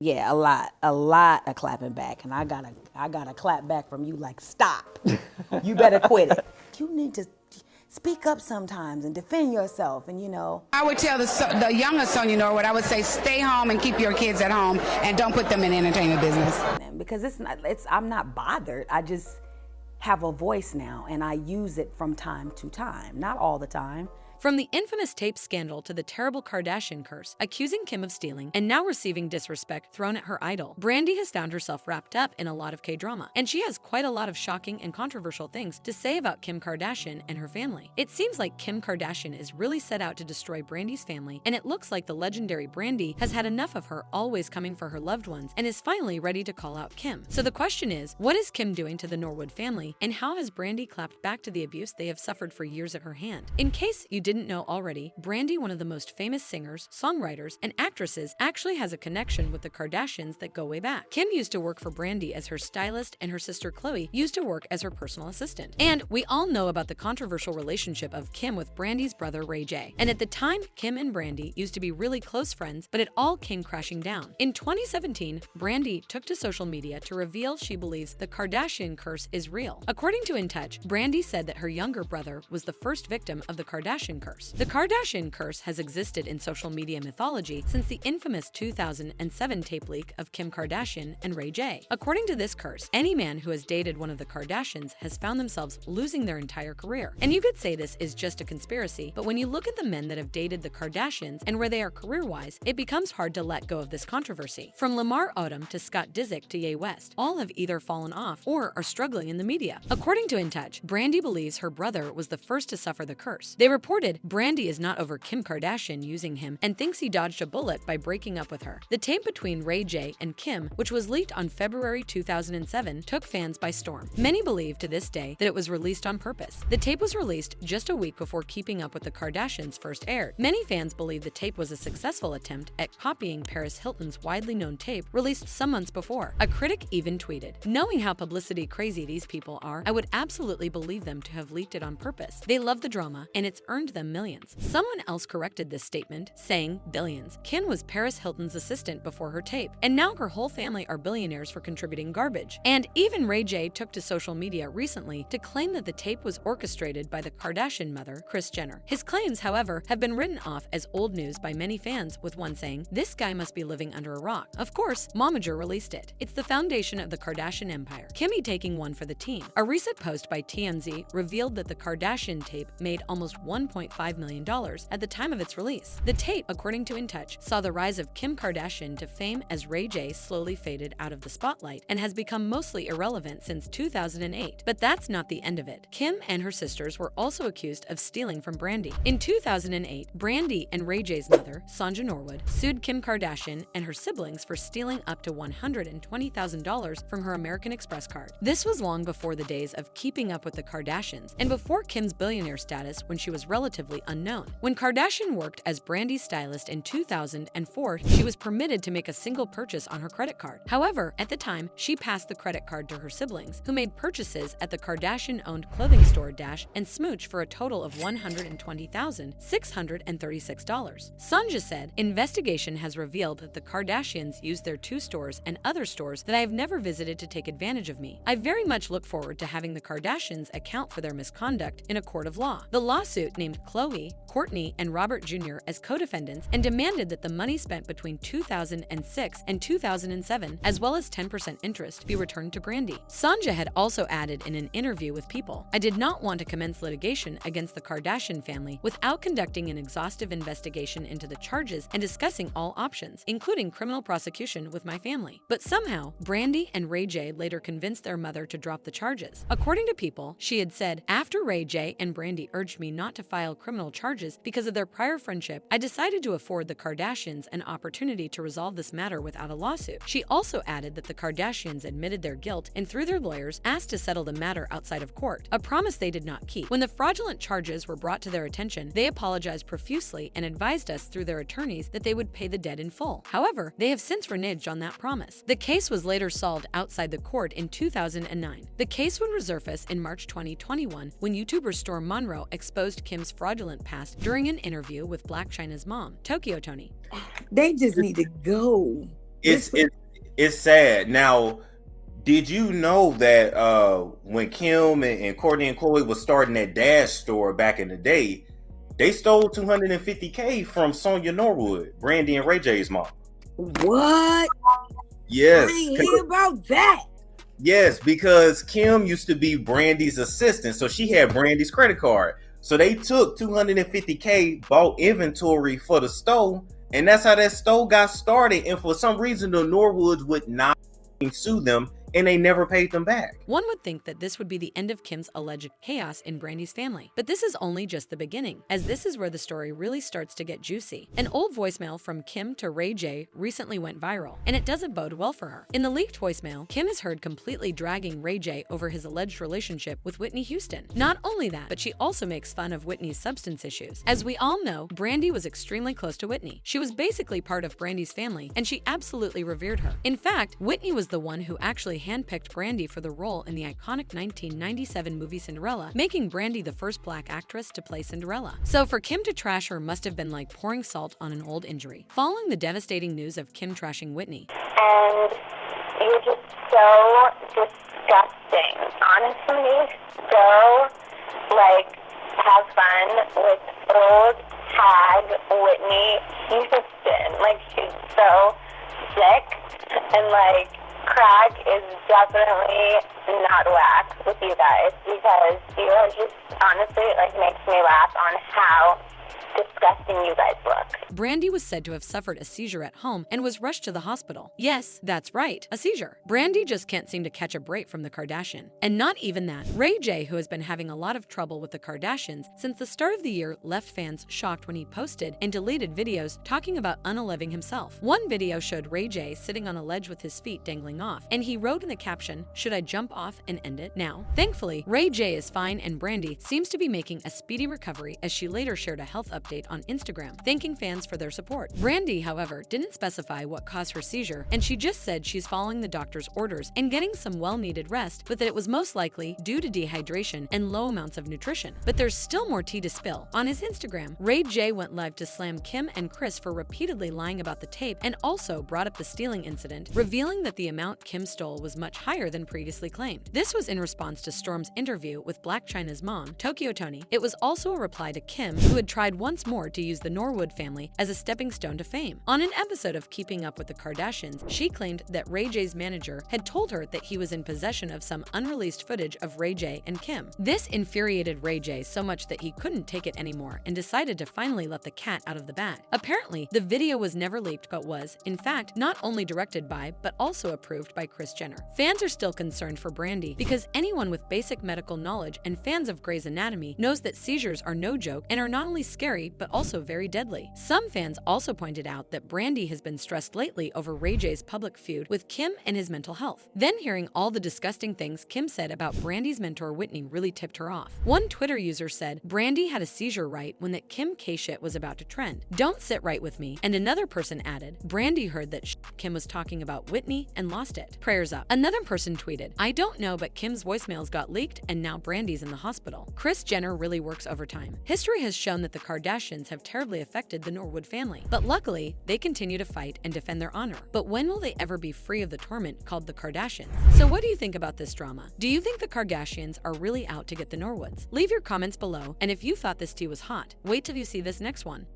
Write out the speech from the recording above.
Yeah, a lot of clapping back, and I gotta clap back from you. Like, stop! You better quit it. You need to speak up sometimes and defend yourself, and I would tell the younger Sonia Norwood, I would say stay home and keep your kids at home and don't put them in the entertainment business. because I'm not bothered. I just have a voice now, and I use it from time to time, not all the time. From the infamous tape scandal to the terrible Kardashian curse, accusing Kim of stealing and now receiving disrespect thrown at her idol, Brandy has found herself wrapped up in a lot of K-drama. And she has quite a lot of shocking and controversial things to say about Kim Kardashian and her family. It seems like Kim Kardashian is really set out to destroy Brandy's family, and it looks like the legendary Brandy has had enough of her always coming for her loved ones and is finally ready to call out Kim. So the question is, what is Kim doing to the Norwood family, and how has Brandy clapped back to the abuse they have suffered for years at her hand? In case you didn't know already, Brandy, one of the most famous singers, songwriters, and actresses, actually has a connection with the Kardashians that go way back. Kim used to work for Brandy as her stylist, and her sister Khloe used to work as her personal assistant. And we all know about the controversial relationship of Kim with Brandy's brother Ray J. And at the time, Kim and Brandy used to be really close friends, but it all came crashing down. In 2017, Brandy took to social media to reveal she believes the Kardashian curse is real. According to In Touch, Brandy said that her younger brother was the first victim of the Kardashian curse. The Kardashian curse has existed in social media mythology since the infamous 2007 tape leak of Kim Kardashian and Ray J. According to this curse, any man who has dated one of the Kardashians has found themselves losing their entire career. And you could say this is just a conspiracy, but when you look at the men that have dated the Kardashians and where they are career-wise, it becomes hard to let go of this controversy. From Lamar Odom to Scott Disick to Ye West, all have either fallen off or are struggling in the media. According to In Touch, Brandy believes her brother was the first to suffer the curse. They reported Brandy is not over Kim Kardashian using him and thinks he dodged a bullet by breaking up with her. The tape between Ray J and Kim, which was leaked on February 2007, took fans by storm. Many believe to this day that it was released on purpose. The tape was released just a week before Keeping Up with the Kardashians first aired. Many fans believe the tape was a successful attempt at copying Paris Hilton's widely known tape released some months before. A critic even tweeted, "Knowing how publicity crazy these people are, I would absolutely believe them to have leaked it on purpose. They love the drama, and it's earned them millions." Someone else corrected this statement, saying billions. Kim was Paris Hilton's assistant before her tape, and now her whole family are billionaires for contributing garbage. And even Ray J took to social media recently to claim that the tape was orchestrated by the Kardashian mother, Kris Jenner. His claims, however, have been written off as old news by many fans, with one saying, "This guy must be living under a rock." Of course, Momager released it. It's the foundation of the Kardashian empire. Kimmy taking one for the team. A recent post by TMZ revealed that the Kardashian tape made almost $1.5 million at the time of its release. The tape, according to In Touch, saw the rise of Kim Kardashian to fame as Ray J slowly faded out of the spotlight and has become mostly irrelevant since 2008. But that's not the end of it. Kim and her sisters were also accused of stealing from Brandy. In 2008, Brandy and Ray J's mother, Sonja Norwood, sued Kim Kardashian and her siblings for stealing up to $120,000 from her American Express card. This was long before the days of Keeping Up with the Kardashians and before Kim's billionaire status when she was relatively unknown. When Kardashian worked as Brandy's stylist in 2004, she was permitted to make a single purchase on her credit card. However, at the time, she passed the credit card to her siblings, who made purchases at the Kardashian-owned clothing store Dash and Smooch for a total of $120,636. Sonja said, "Investigation has revealed that the Kardashians used their two stores and other stores that I have never visited to take advantage of me. I very much look forward to having the Kardashians account for their misconduct in a court of law." The lawsuit named Khloe, Kourtney, and Robert Jr. as co-defendants and demanded that the money spent between 2006 and 2007, as well as 10% interest, be returned to Brandy. Sonja had also added in an interview with People, "I did not want to commence litigation against the Kardashian family without conducting an exhaustive investigation into the charges and discussing all options, including criminal prosecution with my family." But somehow, Brandy and Ray J later convinced their mother to drop the charges. According to People, she had said, "After Ray J and Brandy urged me not to file criminal charges because of their prior friendship, I decided to afford the Kardashians an opportunity to resolve this matter without a lawsuit." She also added that the Kardashians admitted their guilt and, through their lawyers, asked to settle the matter outside of court, a promise they did not keep. When the fraudulent charges were brought to their attention, they apologized profusely and advised us through their attorneys that they would pay the debt in full. However, they have since reneged on that promise. The case was later solved outside the court in 2009. The case would resurface in March 2021 when YouTuber Storm Monroe exposed Kim's fraudulent past during an interview with Blac Chyna's mom, Tokyo Toni. They just need to go. This It's sad. Now, did you know that when Kim and Courtney and Chloe was starting that Dash store back in the day, they stole $250K from Sonya Norwood, Brandy and Ray J's mom. what? Yes. I ain't hear about that. Yes, because Kim used to be Brandy's assistant, so she had Brandy's credit card. So they took $250K, bought inventory for the store, and that's how that store got started. And for some reason, the Norwoods would not sue them, and they never paid them back. One would think that this would be the end of Kim's alleged chaos in Brandy's family, but this is only just the beginning, as this is where the story really starts to get juicy. An old voicemail from Kim to Ray J recently went viral, and it doesn't bode well for her. In the leaked voicemail, Kim is heard completely dragging Ray J over his alleged relationship with Whitney Houston. Not only that, but she also makes fun of Whitney's substance issues. As we all know, Brandy was extremely close to Whitney. She was basically part of Brandy's family, and she absolutely revered her. In fact, Whitney was the one who actually handpicked Brandy for the role in the iconic 1997 movie Cinderella, making Brandy the first black actress to play Cinderella. So for Kim to trash her must have been like pouring salt on an old injury. Following the devastating news of Kim trashing Whitney, And you're just so disgusting. Honestly, so, like, have fun with old hag Whitney Houston. Like, she's so sick, and, like, crack is definitely not whack with you guys, because you are just, honestly, like, makes me laugh on how disgusting you guys look. Brandy was said to have suffered a seizure at home and was rushed to the hospital. Yes, that's right, a seizure. Brandy just can't seem to catch a break from the Kardashian. And not even that. Ray J, who has been having a lot of trouble with the Kardashians since the start of the year, left fans shocked when he posted and deleted videos talking about unaliving himself. One video showed Ray J sitting on a ledge with his feet dangling off, and he wrote in the caption, "Should I jump off and end it now?" Thankfully, Ray J is fine, and Brandy seems to be making a speedy recovery, as she later shared a health update on Instagram, thanking fans for their support. Brandy, however, didn't specify what caused her seizure, and she just said she's following the doctor's orders and getting some well-needed rest, but that it was most likely due to dehydration and low amounts of nutrition. But there's still more tea to spill. On his Instagram, Ray J went live to slam Kim and Chris for repeatedly lying about the tape, and also brought up the stealing incident, revealing that the amount Kim stole was much higher than previously claimed. This was in response to Storm's interview with Blac Chyna's mom, Tokyo Toni. It was also a reply to Kim, who had tried once more to use the Norwood family as a stepping stone to fame. On an episode of Keeping Up with the Kardashians, she claimed that Ray J's manager had told her that he was in possession of some unreleased footage of Ray J and Kim. This infuriated Ray J so much that he couldn't take it anymore and decided to finally let the cat out of the bag. Apparently, the video was never leaked, but was, in fact, not only directed by, but also approved by Kris Jenner. Fans are still concerned for Brandy because anyone with basic medical knowledge and fans of Grey's Anatomy knows that seizures are no joke and are not only scary, but also very deadly. Some fans also pointed out that Brandy has been stressed lately over Ray J's public feud with Kim and his mental health. Then hearing all the disgusting things Kim said about Brandy's mentor Whitney really tipped her off. One Twitter user said, "Brandy had a seizure right when that Kim K shit was about to trend. Don't sit right with me." And another person added, "Brandy heard that Kim was talking about Whitney and lost it. Prayers up." Another person tweeted, "I don't know, but Kim's voicemails got leaked and now Brandy's in the hospital. Kris Jenner really works overtime." History has shown that the Kardashians have terribly affected the Norwood family, but luckily, they continue to fight and defend their honor. But when will they ever be free of the torment called the Kardashians? So what do you think about this drama? Do you think the Kardashians are really out to get the Norwoods? Leave your comments below, and if you thought this tea was hot, wait till you see this next one.